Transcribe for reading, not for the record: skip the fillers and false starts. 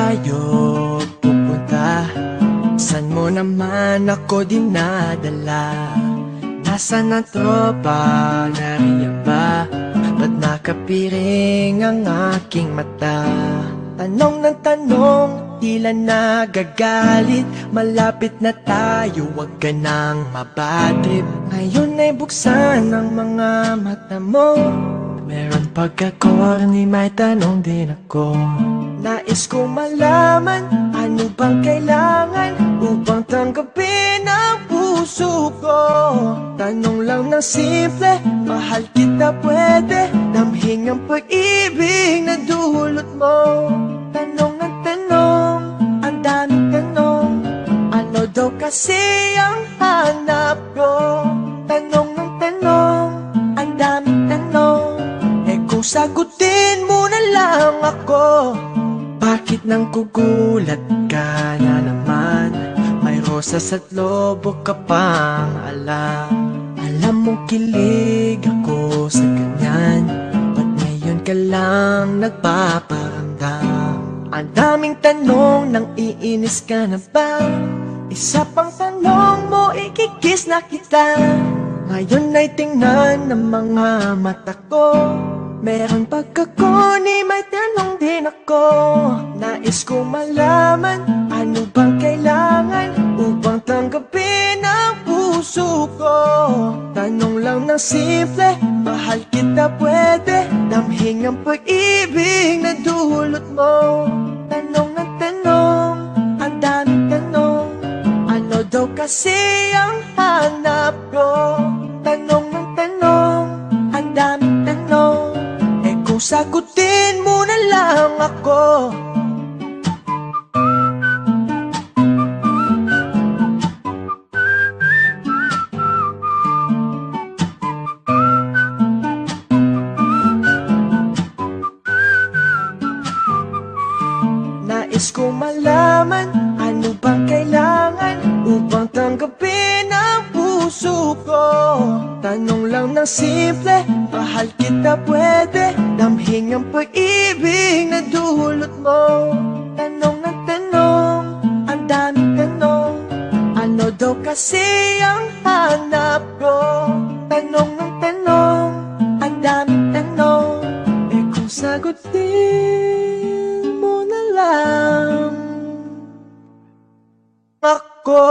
tayo pupunta? San mo naman ako dinadala? Nasaan ang tropa? Nariyan ba? Ba't nakapiring ang aking mata? Tanong ng tanong, tila nagagalit. Malapit na tayo, wag ka nang mabadrip. Ngayon ay buksan ang mga mata mo. Meron pagka-corny, may tanong din ako. Nais ko malaman, ano bang kailangan upang tanggapin ang puso ko? Tanong lang ng simple, mahal kita pwede damhin ang pag-ibig na dulot mo. Tanong ng tanong, ang daming tanong, ano daw kasi ang hanap ko? Tanong ng tanong, ang daming tanong, kung sagutin mo na lang ako. Bakit nang kugulat ka na naman? May rosas at lobo ka pang alam. Alam mong kilig ako sa ganyan, ba't ngayon ka lang nagpaparamdam? Ang daming tanong, nang iinis ka na ba? Isa pang tanong mo, ikikiss na kita. Ngayon ay tingnan ng mga mata ko. Meron pagkakuni, may tanong din ako. Nais ko malaman, ano bang kailangan upang tanggapin ang puso ko? Tanong lang ng simple, mahal kita pwede damhin ang pag-ibig na dulot mo. Tanong ng tanong, ang daming tanong, ano daw kasi ang hanap ko? Tanong ng tanong, ang daming tanong, kung sagutin mo na lang ako. Nais ko malaman, ano bang kailangan upang tanggapin ang puso ko? Tanong lang ng simple, mahal kita pwede damhin ang pag-ibig na dulot mo. Tanong ng tanong, ang daming tanong, ano daw kasi ang hanap ko? Tanong ng tanong, ang daming tanong, kung sagutin mo na lang ako.